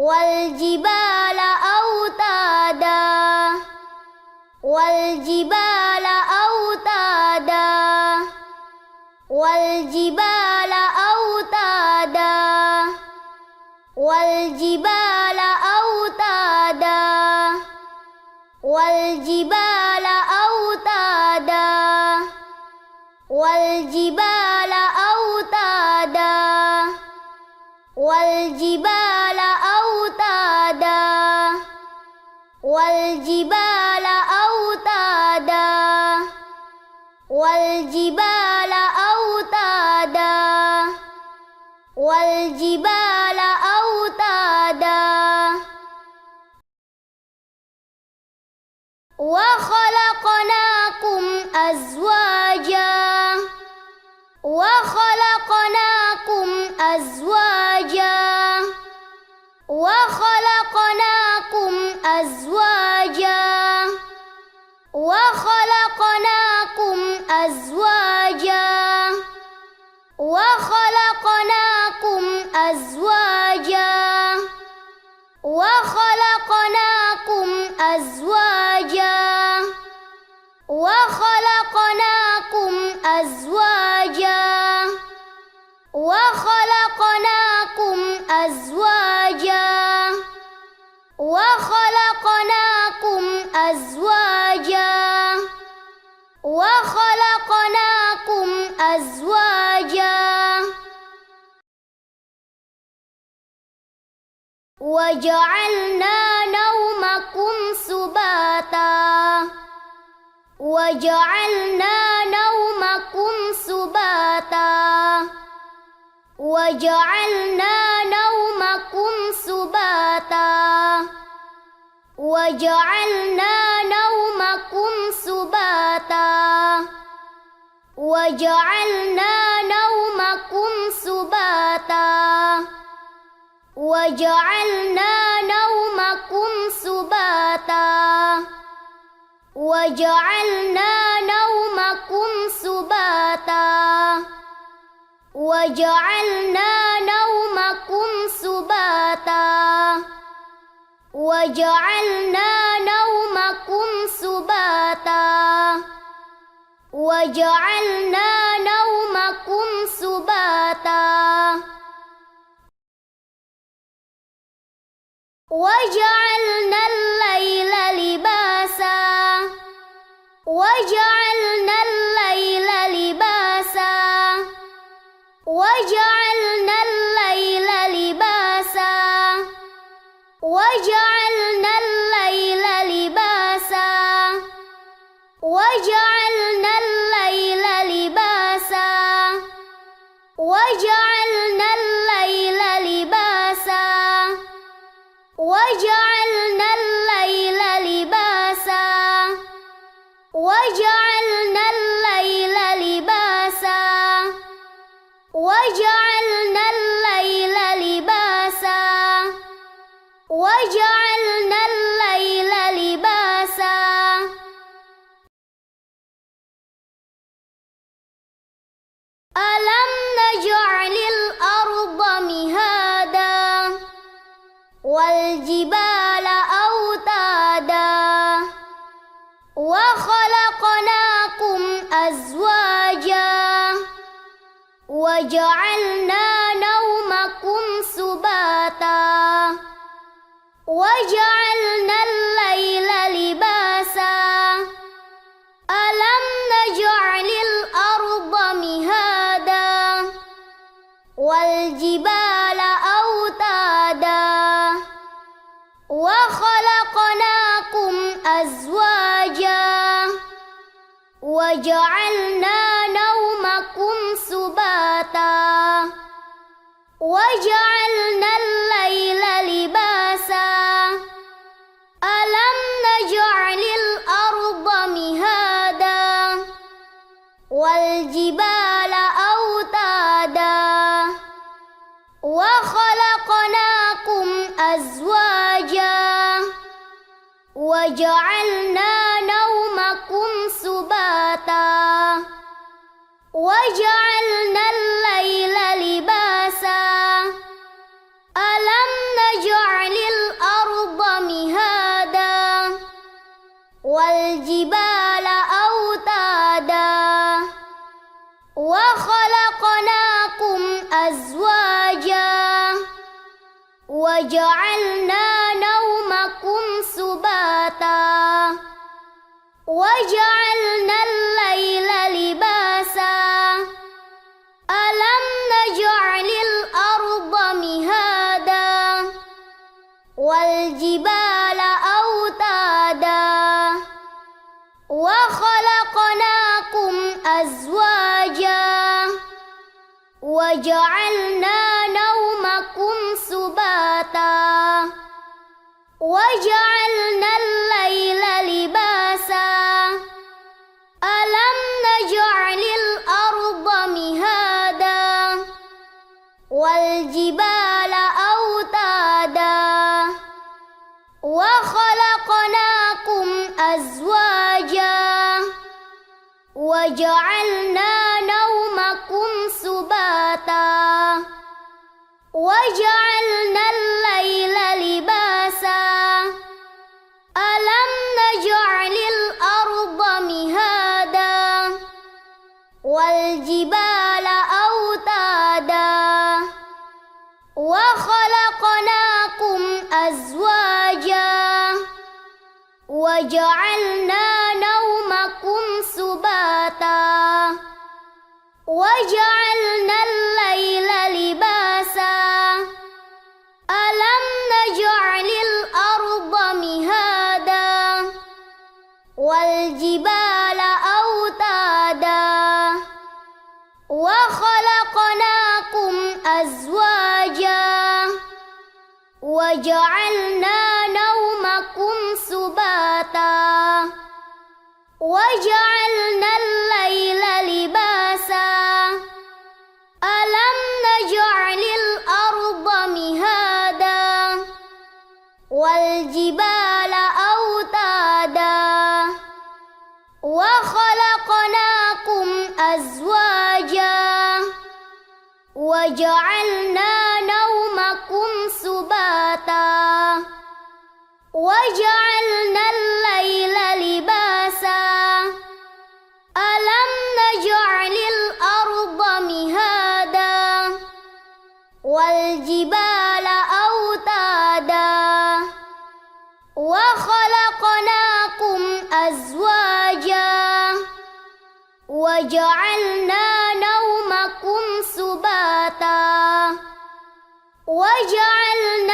والجبال أوتادا والجبال أوتادا والجبال أوتادا والجبال أوتادا والجبال أوتادا والجبال أوتادا والجبال أوتادا والجبال أوتادا والجبال أوتادا والجبال أوتادا وخلقناكم أزواجا وخلقناكم أزواجا وخلقناكم أزواجا وخلقناكم أزواجا وخلقناكم أزواجا وخلقناكم أزواجا وخلقناكم أزواجا وخلقناكم أزواجا وخلقناكم أزواجا وخلقناكم أزواجا وجعلنا نومكم سباتا وجعلنا نومكم سباتا وجعلنا نومكم سباتا وجعلنا نومكم سباتا وجعلنا نومكم سباتا وجعلنا نومكم سباتا وجعلنا نومكم سباتا وجعلنا نومكم سباتا وجعلنا نومكم سباتا وجعلنا نومكم سباتا وجعلنا الليل لباسا وجعلنا الليل لباسا وجعلنا الليل لباسا وجعلنا الليل لباسا وجعلنا الليل لباسا وجعلنا الليل لباسا وجعلنا الليل لباسا وجعلنا الليل لباسا وجعلنا الليل لباسا وجعلنا الليل لباسا ألم نجعل الأرض مهادا والجبال أوتادا وخلقناكم أزواجا وجعلنا نومكم سباتا وجعلنا الليل لباسا ألم نجعل الأرض مهادا والجبال أوتادا وخلقناكم أزواجا وجعلنا نومكم سباتا وجعلنا الليل لباسا ألم نجعل الأرض مهادا والجبال أوتادا وخلقناكم أزواجا وجعلنا نومكم سباتا وجعلنا الليل لباسا ألم نجعل وخلقناكم أزواجا وجعلنا نومكم سباتا وجعلنا الليل لباسا ألم نجعل الأرض مهادا والجبال أوتادا وخلقناكم أزواجا وجعلنا نومكم سباتا وجعلنا الليل لباسا ألم نجعل الأرض مهادا والجبال أوتادا وخلقناكم أزواجا وجعلنا نومكم سباتا وجعلنا الليل لباسا ألم نجعل الأرض مهادا والجبال أوتادا وخلقناكم أزواجا وجعلنا نومكم سباتا وجعلنا الليل لباسا ألم نجعل الأرض مهادا والجبال أوتادا وخلقناكم أزواجا وجعلنا نومكم سباتا وجعلنا الليل لباسا ألم نجعل الأرض مهادا والجبال أوتادا وخلقناكم أزواجا وجعلنا نومكم سباتا وجعلنا الليل لباسا ألم نجعل الأرض مهادا والجبال أوتادا وخلقناكم أزواجا وجعلنا نومكم سباتا وجعلنا